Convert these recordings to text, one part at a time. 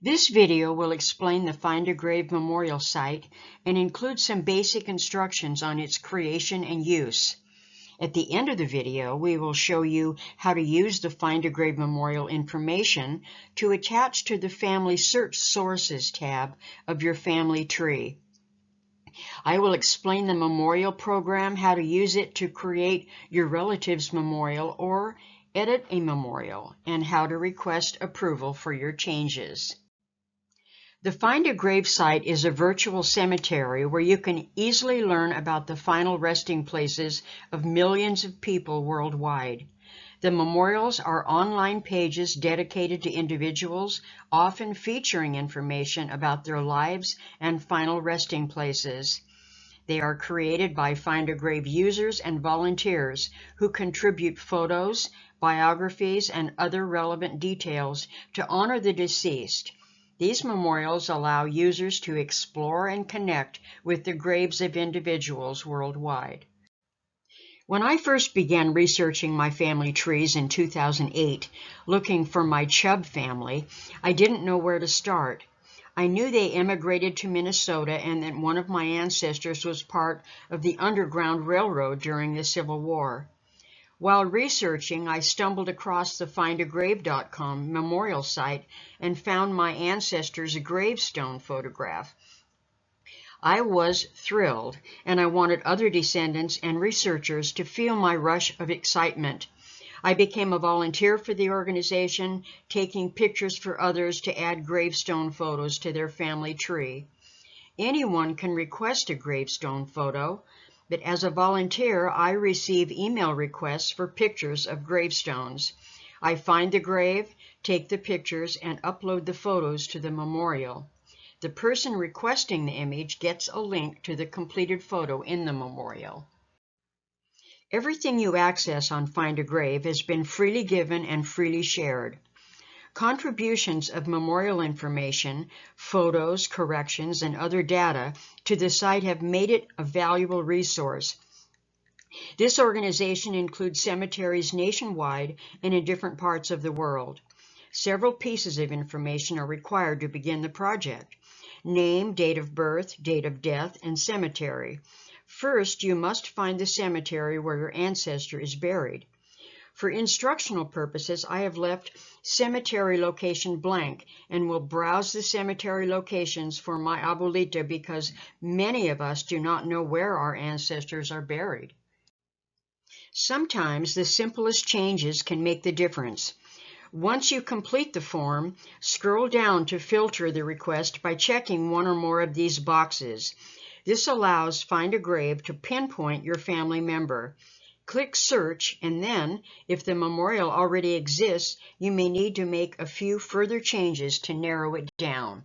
This video will explain the Find a Grave Memorial site and include some basic instructions on its creation and use. At the end of the video, we will show you how to use the Find a Grave Memorial information to attach to the Family Search Sources tab of your family tree. I will explain the memorial program, how to use it to create your relative's memorial or edit a memorial, and how to request approval for your changes. The Find a Grave site is a virtual cemetery where you can easily learn about the final resting places of millions of people worldwide. The memorials are online pages dedicated to individuals, often featuring information about their lives and final resting places. They are created by Find a Grave users and volunteers who contribute photos, biographies, and other relevant details to honor the deceased. These memorials allow users to explore and connect with the graves of individuals worldwide. When I first began researching my family trees in 2008, looking for my Chubb family, I didn't know where to start. I knew they immigrated to Minnesota and that one of my ancestors was part of the Underground Railroad during the Civil War. While researching, I stumbled across the findagrave.com memorial site and found my ancestor's gravestone photograph. I was thrilled, and I wanted other descendants and researchers to feel my rush of excitement. I became a volunteer for the organization, taking pictures for others to add gravestone photos to their family tree. Anyone can request a gravestone photo, but as a volunteer, I receive email requests for pictures of gravestones. I find the grave, take the pictures, and upload the photos to the memorial. The person requesting the image gets a link to the completed photo in the memorial. Everything you access on Find a Grave has been freely given and freely shared. Contributions of memorial information, photos, corrections, and other data to the site have made it a valuable resource. This organization includes cemeteries nationwide and in different parts of the world. Several pieces of information are required to begin the project: name, date of birth, date of death, and cemetery. First, you must find the cemetery where your ancestor is buried. For instructional purposes, I have left cemetery location blank and will browse the cemetery locations for my abuelita because many of us do not know where our ancestors are buried. Sometimes the simplest changes can make the difference. Once you complete the form, scroll down to filter the request by checking one or more of these boxes. This allows Find a Grave to pinpoint your family member. Click Search, and then, if the memorial already exists, you may need to make a few further changes to narrow it down.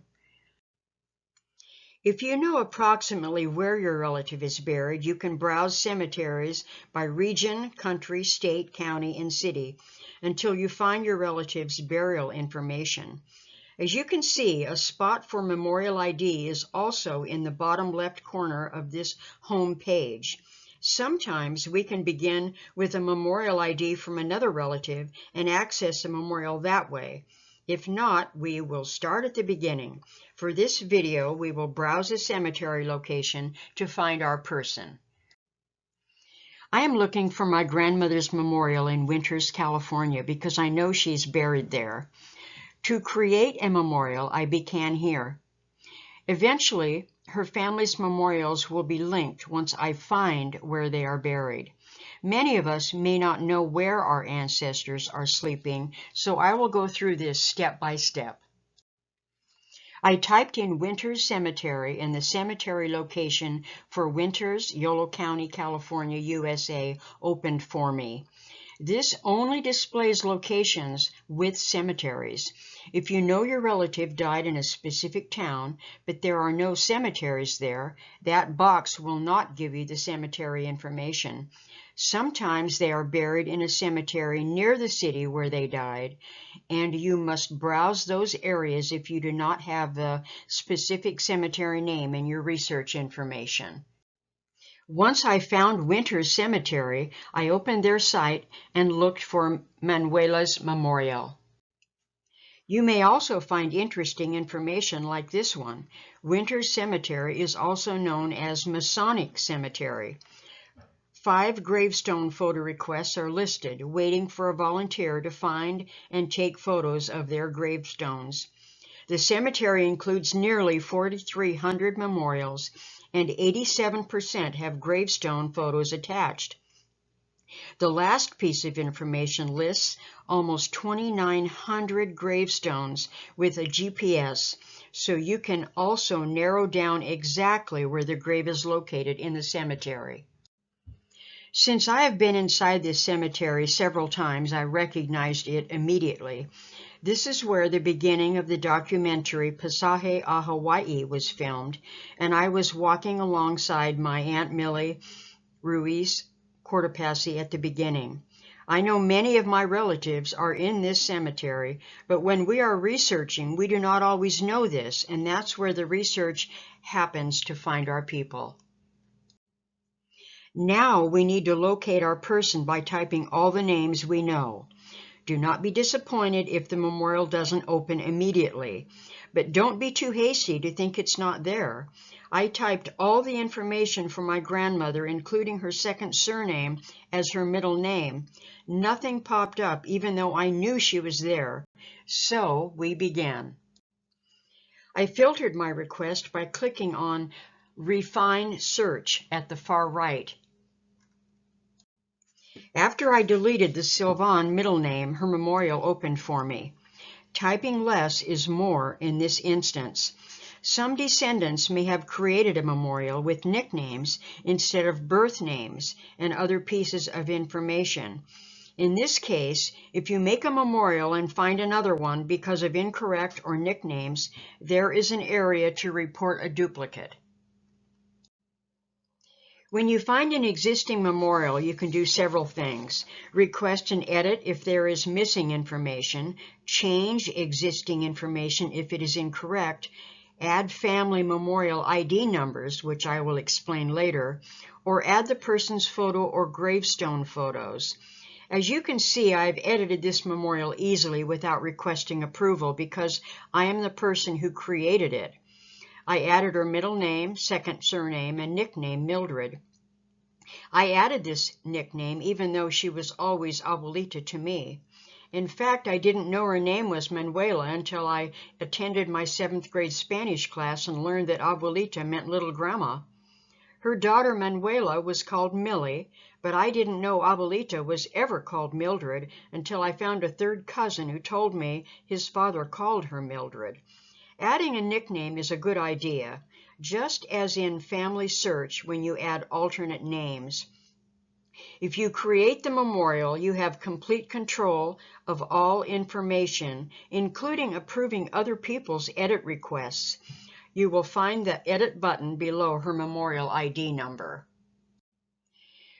If you know approximately where your relative is buried, you can browse cemeteries by region, country, state, county, and city until you find your relative's burial information. As you can see, a spot for Memorial ID is also in the bottom left corner of this home page. Sometimes we can begin with a memorial ID from another relative and access a memorial that way. If not, we will start at the beginning. For this video, we will browse a cemetery location to find our person. I am looking for my grandmother's memorial in Winters, California, because I know she's buried there. To create a memorial, I began here. Eventually, her family's memorials will be linked once I find where they are buried. Many of us may not know where our ancestors are sleeping, so I will go through this step by step. I typed in Winters Cemetery, and the cemetery location for Winters, Yolo County, California, USA opened for me. This only displays locations with cemeteries. If you know your relative died in a specific town, but there are no cemeteries there, that box will not give you the cemetery information. Sometimes they are buried in a cemetery near the city where they died, and you must browse those areas if you do not have the specific cemetery name in your research information. Once I found Winters Cemetery, I opened their site and looked for Manuela's memorial. You may also find interesting information like this one. Winter's Cemetery is also known as Masonic Cemetery. 5 gravestone photo requests are listed, waiting for a volunteer to find and take photos of their gravestones. The cemetery includes nearly 4,300 memorials, and 87% have gravestone photos attached. The last piece of information lists almost 2,900 gravestones with a GPS, so you can also narrow down exactly where the grave is located in the cemetery. Since I have been inside this cemetery several times, I recognized it immediately. This is where the beginning of the documentary Pasahe a Hawaii was filmed, and I was walking alongside my Aunt Millie Ruiz Cortopassi at the beginning. I know many of my relatives are in this cemetery, but when we are researching, we do not always know this, and that's where the research happens to find our people. Now we need to locate our person by typing all the names we know. Do not be disappointed if the memorial doesn't open immediately, but don't be too hasty to think it's not there. I typed all the information for my grandmother, including her second surname as her middle name. Nothing popped up, even though I knew she was there. So we began. I filtered my request by clicking on Refine Search at the far right. After I deleted the Sylvan middle name, her memorial opened for me. Typing less is more in this instance. Some descendants may have created a memorial with nicknames instead of birth names and other pieces of information. In this case, if you make a memorial and find another one because of incorrect or nicknames, there is an area to report a duplicate. When you find an existing memorial, you can do several things. Request an edit if there is missing information, change existing information if it is incorrect, add family memorial ID numbers, which I will explain later, or add the person's photo or gravestone photos. As you can see, I've edited this memorial easily without requesting approval because I am the person who created it. I added her middle name, second surname, and nickname Mildred. I added this nickname even though she was always Abuelita to me. In fact, I didn't know her name was Manuela until I attended my 7th grade Spanish class and learned that Abuelita meant little grandma. Her daughter Manuela was called Millie, but I didn't know Abuelita was ever called Mildred until I found a third cousin who told me his father called her Mildred. Adding a nickname is a good idea, just as in Family Search when you add alternate names. If you create the memorial, you have complete control of all information, including approving other people's edit requests. You will find the edit button below her memorial ID number.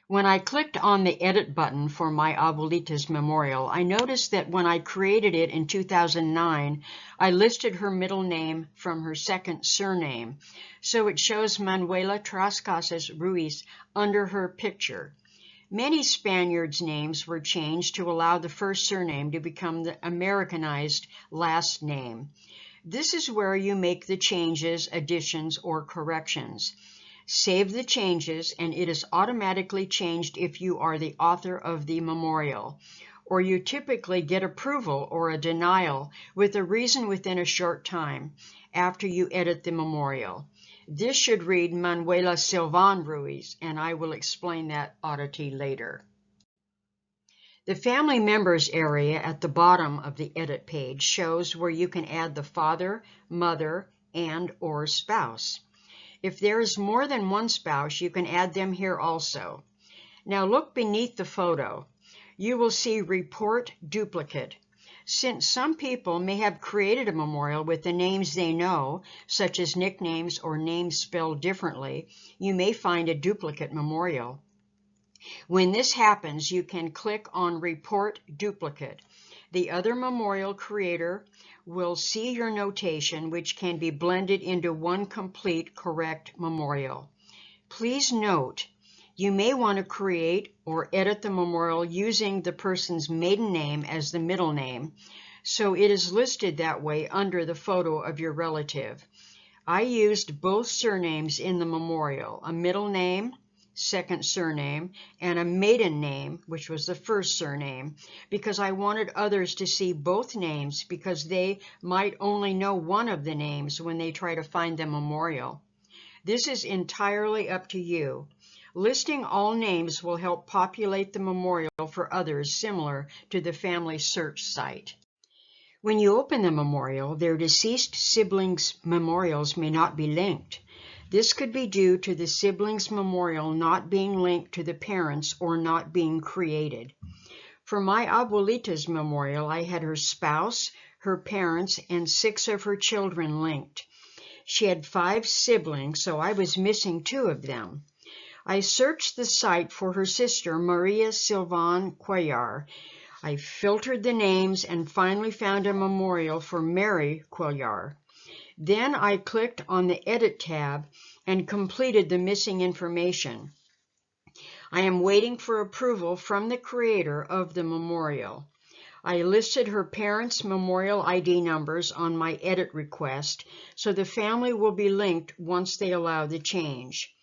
When I clicked on the edit button for my Abuelita's memorial, I noticed that when I created it in 2009, I listed her middle name from her second surname, so it shows Manuela Trascasas Ruiz under her picture. Many Spaniards' names were changed to allow the first surname to become the Americanized last name. This is where you make the changes, additions, or corrections. Save the changes, and it is automatically changed if you are the author of the memorial, or you typically get approval or a denial with a reason within a short time after you edit the memorial. This should read Manuela Sylvan Ruiz, and I will explain that oddity later. The Family Members area at the bottom of the edit page shows where you can add the father, mother, and/or spouse. If there is more than one spouse, you can add them here also. Now look beneath the photo. You will see Report Duplicate. Since some people may have created a memorial with the names they know, such as nicknames or names spelled differently, you may find a duplicate memorial. When this happens, you can click on Report Duplicate. The other memorial creator will see your notation, which can be blended into one complete correct memorial. Please note, you may want to create or edit the memorial using the person's maiden name as the middle name. so it is listed that way under the photo of your relative. I used both surnames in the memorial, a middle name, second surname, and a maiden name, which was the first surname, because I wanted others to see both names because they might only know one of the names when they try to find the memorial. This is entirely up to you. Listing all names will help populate the memorial for others similar to the family search site. When you open the memorial, their deceased siblings' memorials may not be linked. This could be due to the siblings' memorial not being linked to the parents or not being created. For my abuelita's memorial, I had her spouse, her parents, and 6 of her children linked. She had 5 siblings, so I was missing 2 of them. I searched the site for her sister, Maria Silvan Cuellar. I filtered the names and finally found a memorial for Mary Cuellar. Then I clicked on the Edit tab and completed the missing information. I am waiting for approval from the creator of the memorial. I listed her parents' memorial ID numbers on my edit request, so the family will be linked once they allow the change.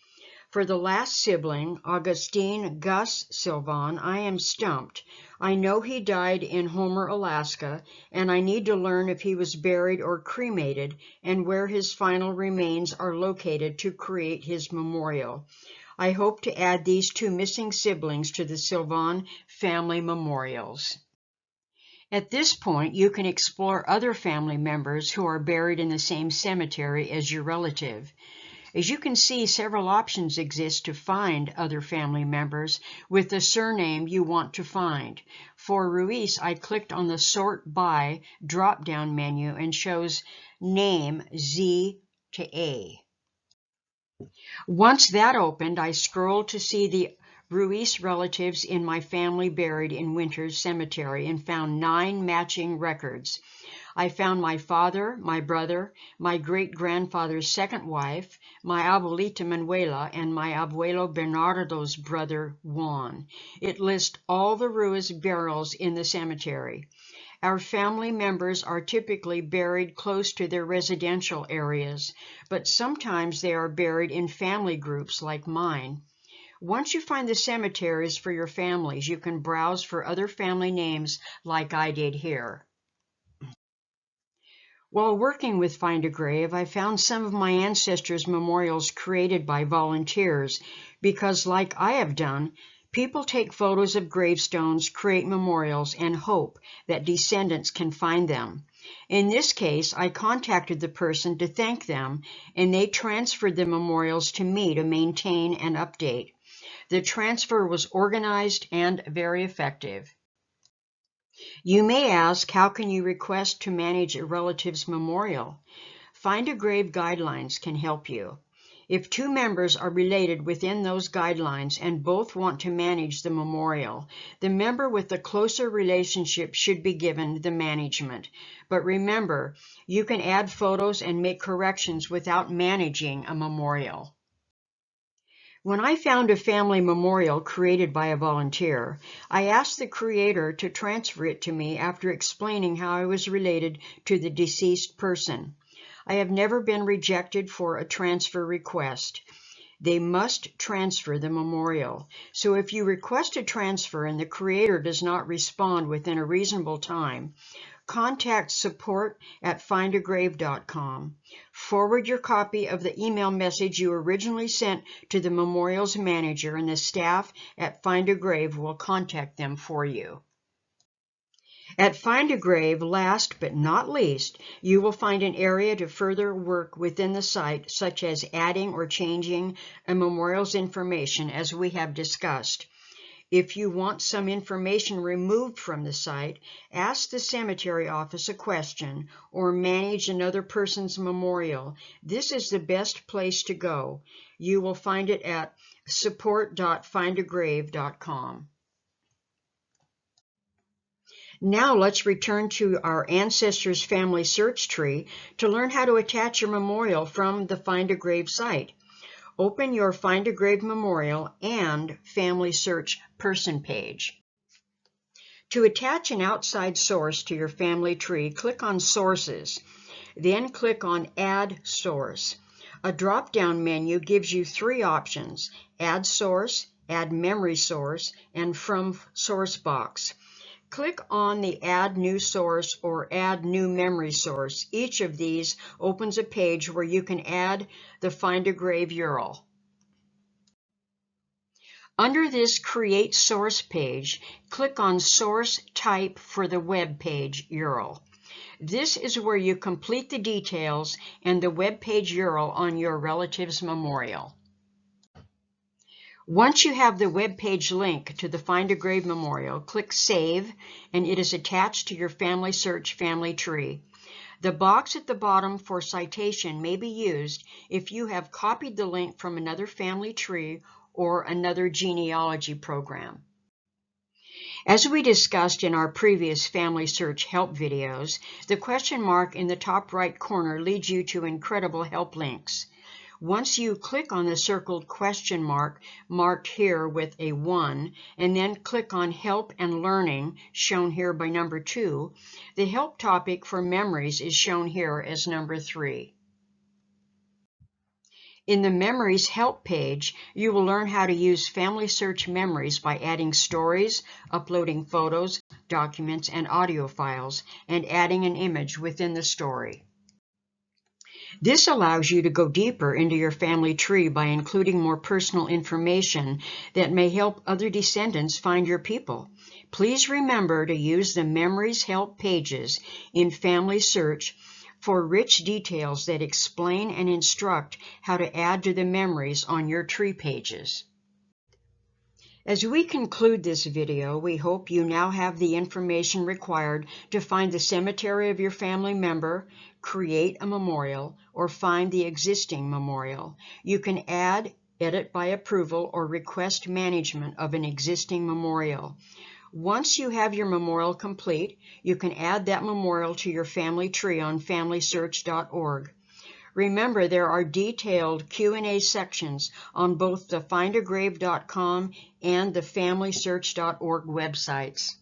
For the last sibling, Augustine Gus Silvan, I am stumped. I know he died in Homer, Alaska, and I need to learn if he was buried or cremated and where his final remains are located to create his memorial. I hope to add these 2 missing siblings to the Silvan family memorials. At this point, you can explore other family members who are buried in the same cemetery as your relative. As you can see, several options exist to find other family members with the surname you want to find. For Ruiz, I clicked on the Sort By drop-down menu and shows name Z to A. Once that opened, I scrolled to see the Ruiz relatives in my family buried in Winters Cemetery and found 9 matching records. I found my father, my brother, my great-grandfather's second wife, my abuelita Manuela, and my abuelo Bernardo's brother Juan. It lists all the Ruiz burials in the cemetery. Our family members are typically buried close to their residential areas, but sometimes they are buried in family groups like mine. Once you find the cemeteries for your families, you can browse for other family names like I did here. While working with Find a Grave, I found some of my ancestors' memorials created by volunteers because, like I have done, people take photos of gravestones, create memorials, and hope that descendants can find them. In this case, I contacted the person to thank them, and they transferred the memorials to me to maintain and update. The transfer was organized and very effective. You may ask, how can you request to manage a relative's memorial? Find a Grave guidelines can help you. If 2 members are related within those guidelines and both want to manage the memorial, the member with the closer relationship should be given the management. But remember, you can add photos and make corrections without managing a memorial. When I found a family memorial created by a volunteer, I asked the creator to transfer it to me after explaining how I was related to the deceased person. I have never been rejected for a transfer request. They must transfer the memorial. So if you request a transfer and the creator does not respond within a reasonable time, contact support@findagrave.com. Forward your copy of the email message you originally sent to the memorial's manager, and the staff at Find a Grave will contact them for you. At Find a Grave, last but not least, you will find an area to further work within the site, such as adding or changing a memorial's information, as we have discussed. If you want some information removed from the site, ask the cemetery office a question or manage another person's memorial. This is the best place to go. You will find it at support.findagrave.com. Now let's return to our Ancestors Family Search Tree to learn how to attach your memorial from the Find a Grave site. Open your Find a Grave memorial and Family Search person page. To attach an outside source to your family tree, click on Sources, then click on Add Source. A drop-down menu gives you three options: Add Source, Add Memory Source, and From Source Box. Click on the Add New Source or Add New Memory Source. Each of these opens a page where you can add the Find a Grave URL. Under this Create Source page, click on Source Type for the web page URL. This is where you complete the details and the web page URL on your relative's memorial. Once you have the web page link to the Find a Grave Memorial, click Save, and it is attached to your Family Search family tree. The box at the bottom for citation may be used if you have copied the link from another family tree or another genealogy program. As we discussed in our previous Family Search help videos, the question mark in the top right corner leads you to incredible help links. Once you click on the circled question mark marked here with a 1, and then click on Help and Learning, shown here by number 2, the help topic for memories is shown here as number 3. In the Memories Help page, you will learn how to use Family Search memories by adding stories, uploading photos, documents, and audio files, and adding an image within the story. This allows you to go deeper into your family tree by including more personal information that may help other descendants find your people. Please remember to use the Memories Help pages in Family Search for rich details that explain and instruct how to add to the memories on your tree pages. As we conclude this video, we hope you now have the information required to find the cemetery of your family member, create a memorial, or find the existing memorial. You can add, edit by approval, or request management of an existing memorial. Once you have your memorial complete, you can add that memorial to your family tree on FamilySearch.org. Remember, there are detailed Q&A sections on both the findagrave.com and the FamilySearch.org websites.